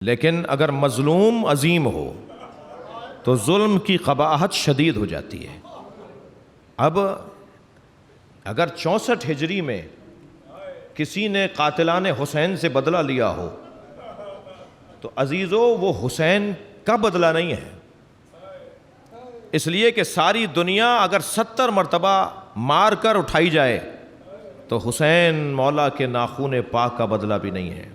لیکن اگر مظلوم عظیم ہو تو ظلم کی قباحت شدید ہو جاتی ہے۔ اب اگر 64 ہجری میں کسی نے قاتلان حسین سے بدلہ لیا ہو تو عزیزو وہ حسین کا بدلہ نہیں ہے، اس لیے کہ ساری دنیا اگر 70 مرتبہ مار کر اٹھائی جائے تو حسین مولا کے ناخون پاک کا بدلہ بھی نہیں ہے۔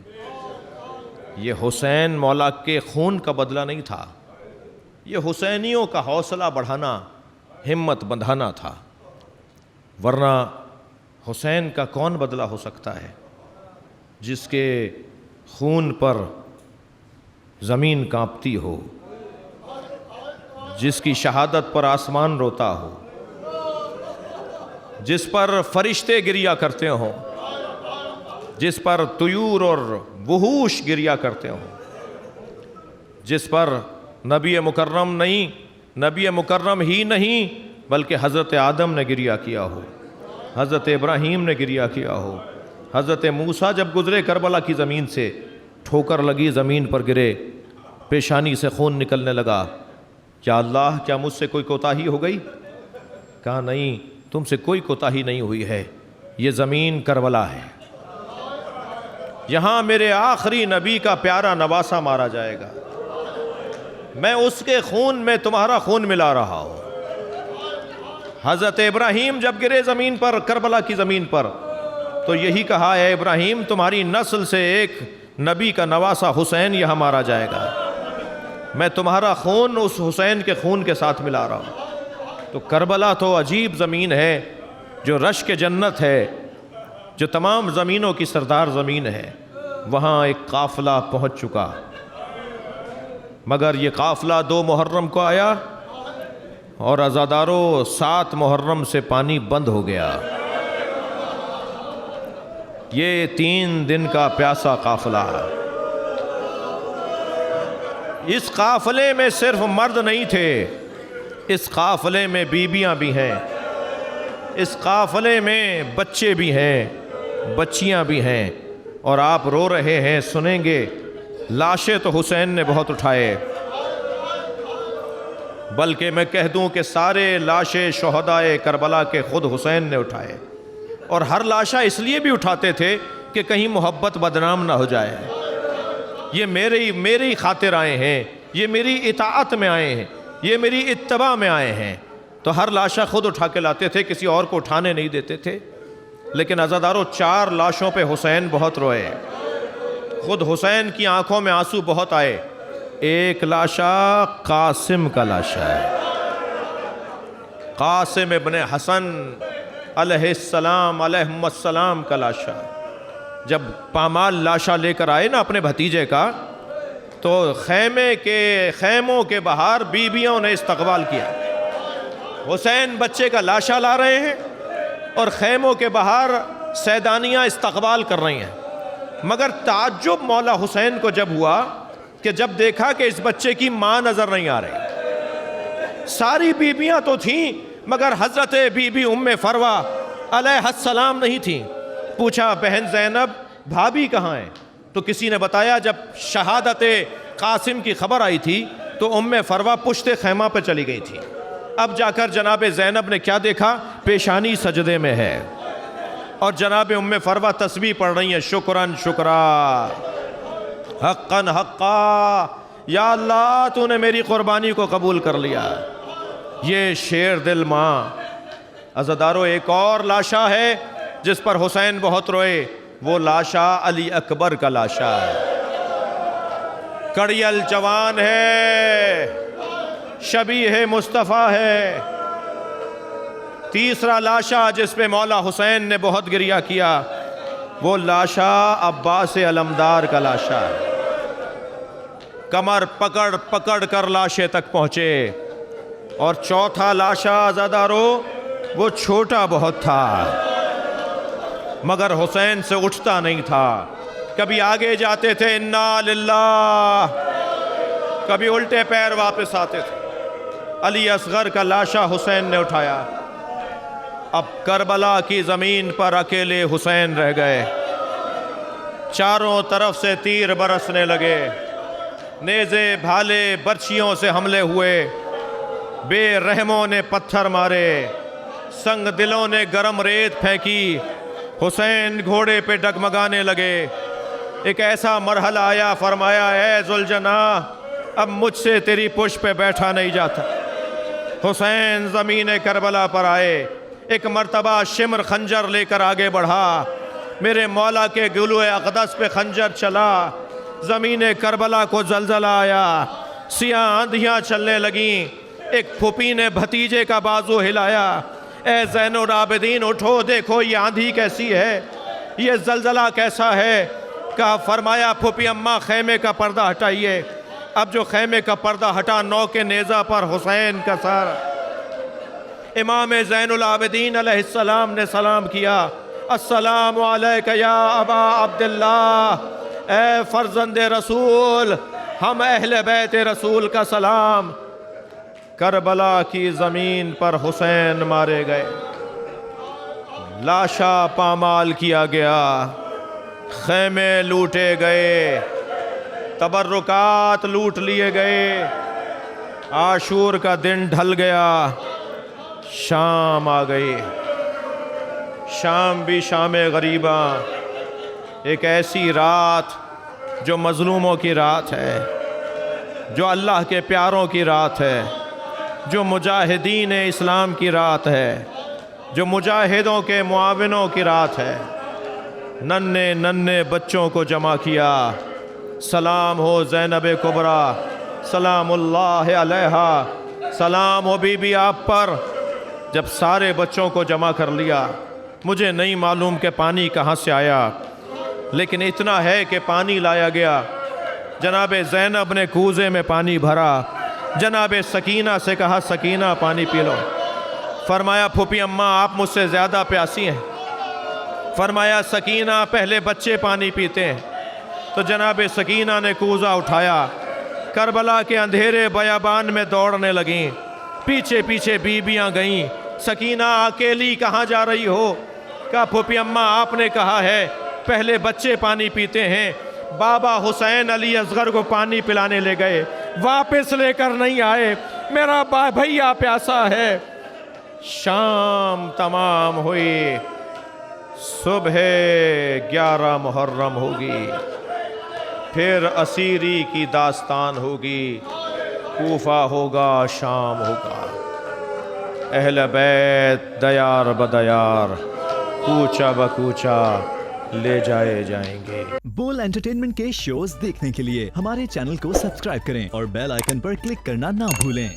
یہ حسین مولا کے خون کا بدلہ نہیں تھا، یہ حسینیوں کا حوصلہ بڑھانا، ہمت بندھانا تھا، ورنہ حسین کا کون بدلہ ہو سکتا ہے جس کے خون پر زمین کانپتی ہو، جس کی شہادت پر آسمان روتا ہو، جس پر فرشتے گریا کرتے ہوں، جس پر طیور اور وحوش گریا کرتے ہوں، جس پر نبی مکرم ہی نہیں بلکہ حضرت آدم نے گریا کیا ہو، حضرت ابراہیم نے گریا کیا ہو، حضرت موسیٰ جب گزرے کربلا کی زمین سے، ٹھوکر لگی، زمین پر گرے، پیشانی سے خون نکلنے لگا، کیا اللہ کیا مجھ سے کوئی کوتاہی ہو گئی؟ کہا نہیں، تم سے کوئی کوتاہی نہیں ہوئی ہے، یہ زمین کربلا ہے، یہاں میرے آخری نبی کا پیارا نواسہ مارا جائے گا، میں اس کے خون میں تمہارا خون ملا رہا ہوں۔ حضرت ابراہیم جب گرے زمین پر، کربلا کی زمین پر، تو یہی کہا، اے ابراہیم تمہاری نسل سے ایک نبی کا نواسہ حسین یہاں مارا جائے گا، میں تمہارا خون اس حسین کے خون کے ساتھ ملا رہا ہوں۔ تو کربلا تو عجیب زمین ہے، جو رشک جنت ہے، جو تمام زمینوں کی سردار زمین ہے، وہاں ایک قافلہ پہنچ چکا، مگر یہ قافلہ 2 محرم کو آیا اور عزادارو 7 محرم سے پانی بند ہو گیا۔ یہ 3 دن کا پیاسا قافلہ ہے۔ اس قافلے میں صرف مرد نہیں تھے، اس قافلے میں بیویاں بھی ہیں، اس قافلے میں بچے بھی ہیں، بچیاں بھی ہیں، اور آپ رو رہے ہیں، سنیں گے، لاشیں تو حسین نے بہت اٹھائے، بلکہ میں کہہ دوں کہ سارے لاشیں شہدائے کربلا کے خود حسین نے اٹھائے، اور ہر لاشا اس لیے بھی اٹھاتے تھے کہ کہیں محبت بدنام نہ ہو جائے، یہ میری خاطر آئے ہیں، یہ میری اطاعت میں آئے ہیں، یہ میری اتباع میں آئے ہیں، تو ہر لاشا خود اٹھا کے لاتے تھے، کسی اور کو اٹھانے نہیں دیتے تھے۔ لیکن عزادارو 4 لاشوں پہ حسین بہت روئے، خود حسین کی آنکھوں میں آنسو بہت آئے۔ ایک لاشا قاسم کا لاشا ہے، قاسم ابن حسن علیہ السلام کا لاشا۔ جب پامال لاشا لے کر آئے نا اپنے بھتیجے کا، تو خیموں کے باہر بیویوں نے استقبال کیا، حسین بچے کا لاشا لا رہے ہیں اور خیموں کے باہر سیدانیاں استقبال کر رہی ہیں، مگر تعجب مولا حسین کو جب ہوا کہ جب دیکھا کہ اس بچے کی ماں نظر نہیں آ رہی، ساری بیویاں تو تھیں مگر حضرت بی بی ام فروہ علیہ السلام نہیں تھیں۔ پوچھا بہن زینب بھابھی کہاں ہیں؟ تو کسی نے بتایا جب شہادت قاسم کی خبر آئی تھی تو ام فروہ پشت خیمہ پہ چلی گئی تھی۔ اب جا کر جناب زینب نے کیا دیکھا؟ پیشانی سجدے میں ہے، اور جناب ام فروہ تسبیح پڑھ رہی ہیں، شکراً شکرا، حقاً حقا، یا اللہ تو نے میری قربانی کو قبول کر لیا۔ یہ شیر دل ماں۔ عزادارو ایک اور لاشا ہے جس پر حسین بہت روئے، وہ لاشا علی اکبر کا لاشا ہے، کڑیل جوان ہے، شبیہ مصطفیٰ ہے۔ تیسرا لاشا جس پہ مولا حسین نے بہت گریہ کیا، وہ لاشا عباس علمدار کا لاشا ہے، کمر پکڑ کر لاشے تک پہنچے۔ اور چوتھا لاشا عزادارو وہ چھوٹا بہت تھا مگر حسین سے اٹھتا نہیں تھا، کبھی آگے جاتے تھے انا للہ، کبھی الٹے پیر واپس آتے تھے۔ علی اصغر کا لاشا حسین نے اٹھایا۔ اب کربلا کی زمین پر اکیلے حسین رہ گئے، چاروں طرف سے تیر برسنے لگے، نیزے بھالے برچھیوں سے حملے ہوئے، بے رحموں نے پتھر مارے، سنگ دلوں نے گرم ریت پھینکی، حسین گھوڑے پہ ڈگمگانے لگے۔ ایک ایسا مرحلہ آیا، فرمایا اے ذوالجناح اب مجھ سے تیری پشت پہ بیٹھا نہیں جاتا۔ حسین زمین کربلا پر آئے، ایک مرتبہ شمر خنجر لے کر آگے بڑھا، میرے مولا کے گلو اقدس پہ خنجر چلا، زمین کربلا کو زلزلہ آیا، سیاہ آندھیاں چلنے لگیں، ایک پھوپھی نے بھتیجے کا بازو ہلایا، اے زین العابدین اٹھو دیکھو یہ آندھی کیسی ہے، یہ زلزلہ کیسا ہے۔ کہا، فرمایا پھوپھی اماں خیمے کا پردہ ہٹائیے۔ اب جو خیمے کا پردہ ہٹا، نو کے نیزہ پر حسین کا سارا۔ امام زین العابدین علیہ السلام نے سلام کیا، السلام علیک یا ابا عبداللہ، اے فرزند رسول، ہم اہل بیت رسول کا سلام۔ کربلا کی زمین پر حسین مارے گئے، لاشا پامال کیا گیا، خیمے لوٹے گئے، تبرکات لوٹ لیے گئے، عاشور کا دن ڈھل گیا، شام آ گئی۔ شام بھی شام غریباں، ایک ایسی رات جو مظلوموں کی رات ہے، جو اللہ کے پیاروں کی رات ہے، جو مجاہدین اسلام کی رات ہے، جو مجاہدوں کے معاونوں کی رات ہے۔ ننھے ننھے بچوں کو جمع کیا، سلام ہو زینب کبریٰ سلام اللہ علیہا، سلام ہو بی بی آپ پر۔ جب سارے بچوں کو جمع کر لیا، مجھے نہیں معلوم کہ پانی کہاں سے آیا، لیکن اتنا ہے کہ پانی لایا گیا، جناب زینب نے کوزے میں پانی بھرا، جناب سکینہ سے کہا سکینہ پانی پی لو۔ فرمایا پھوپھی اماں آپ مجھ سے زیادہ پیاسی ہیں۔ فرمایا سکینہ پہلے بچے پانی پیتے ہیں۔ تو جناب سکینہ نے کوزہ اٹھایا، کربلا کے اندھیرے بیابان میں دوڑنے لگیں، پیچھے پیچھے بیبیاں گئیں۔ سکینہ اکیلی کہاں جا رہی ہو؟ کہا پھوپھی اماں آپ نے کہا ہے پہلے بچے پانی پیتے ہیں۔ بابا حسین علی اصغر کو پانی پلانے لے گئے، واپس لے کر نہیں آئے، میرا بھیا پیاسا ہے۔ شام تمام ہوئی، صبح 11 محرم ہوگی، پھر اسیری کی داستان ہوگی، کوفہ ہوگا، شام ہوگا، اہل بیت دیار بدیار، کوچہ بکوچہ لے جائے جائیں گے۔ بول انٹرٹینمنٹ کے شوز دیکھنے کے لیے ہمارے چینل کو سبسکرائب کریں اور بیل آئیکن پر کلک کرنا نہ بھولیں۔